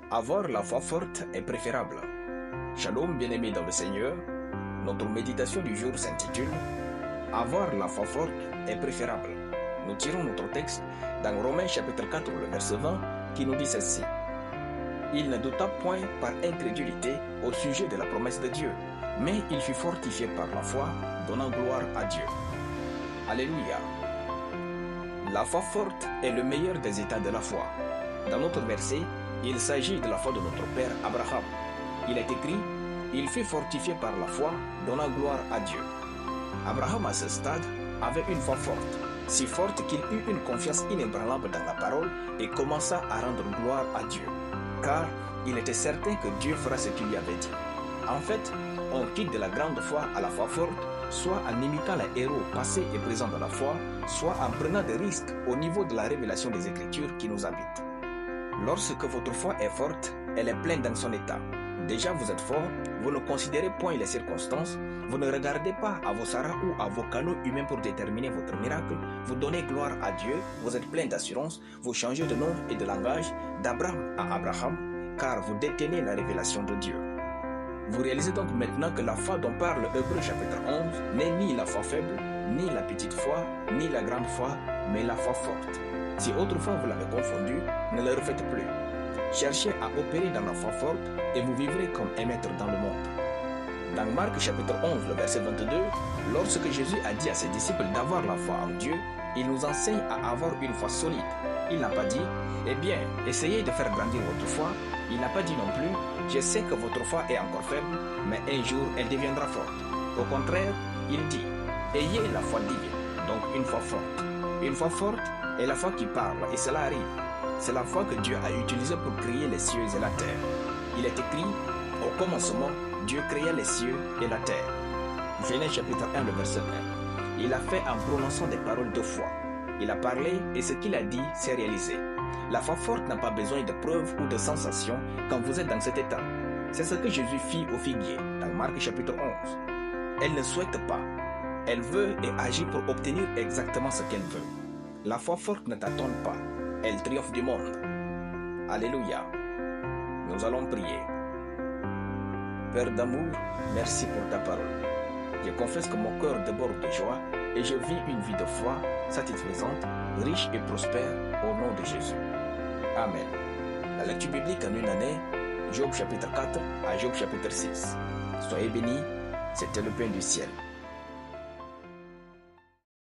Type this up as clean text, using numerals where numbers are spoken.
Avoir la foi forte est préférable. Shalom bien-aimés dans le Seigneur, notre méditation du jour s'intitule « Avoir la foi forte est préférable ». Nous tirons notre texte dans Romains chapitre 4, le verset 20, qui nous dit ceci. « Il ne douta point par incrédulité au sujet de la promesse de Dieu, mais il fut fortifié par la foi, donnant gloire à Dieu. » Alléluia. La foi forte est le meilleur des états de la foi. Dans notre verset, il s'agit de la foi de notre père Abraham. Il est écrit, il fut fortifié par la foi, donnant gloire à Dieu. Abraham à ce stade avait une foi forte, si forte qu'il eut une confiance inébranlable dans la parole et commença à rendre gloire à Dieu, car il était certain que Dieu fera ce qu'il lui avait dit. En fait, on quitte de la grande foi à la foi forte, soit en imitant les héros passés et présents de la foi, soit en prenant des risques au niveau de la révélation des Écritures qui nous habitent. Lorsque votre foi est forte, elle est pleine dans son état. Déjà vous êtes fort, vous ne considérez point les circonstances, vous ne regardez pas à vos sarras ou à vos canaux humains pour déterminer votre miracle, vous donnez gloire à Dieu, vous êtes plein d'assurance, vous changez de nom et de langage d'Abraham à Abraham, car vous détenez la révélation de Dieu. Vous réalisez donc maintenant que la foi dont parle Hébreux chapitre 11 n'est ni la foi faible, ni la petite foi, ni la grande foi, mais la foi forte. Si autrefois vous l'avez confondu, ne le refaites plus. Cherchez à opérer dans la foi forte et vous vivrez comme un maître dans le monde. Dans Marc chapitre 11, le verset 22, lorsque Jésus a dit à ses disciples d'avoir la foi en Dieu, il nous enseigne à avoir une foi solide. Il n'a pas dit, eh bien, essayez de faire grandir votre foi. Il n'a pas dit non plus, je sais que votre foi est encore faible, mais un jour elle deviendra forte. Au contraire, il dit, ayez la foi divine, donc une foi forte. Une foi forte est la foi qui parle, et cela arrive. C'est la foi que Dieu a utilisée pour créer les cieux et la terre. Il est écrit, au commencement, Dieu créa les cieux et la terre. Genèse chapitre 1, le verset 1. Il a fait en prononçant des paroles de foi. Il a parlé et ce qu'il a dit s'est réalisé. La foi forte n'a pas besoin de preuves ou de sensations quand vous êtes dans cet état. C'est ce que Jésus fit au figuier, dans Marc chapitre 11. Elle ne souhaite pas. Elle veut et agit pour obtenir exactement ce qu'elle veut. La foi forte ne t'attend pas. Elle triomphe du monde. Alléluia. Nous allons prier. Père d'amour, merci pour ta parole. Je confesse que mon cœur déborde de joie et je vis une vie de foi satisfaisante, riche et prospère au nom de Jésus. Amen. La lecture biblique en une année, Job chapitre 4 à Job chapitre 6. Soyez bénis, c'était le pain du ciel.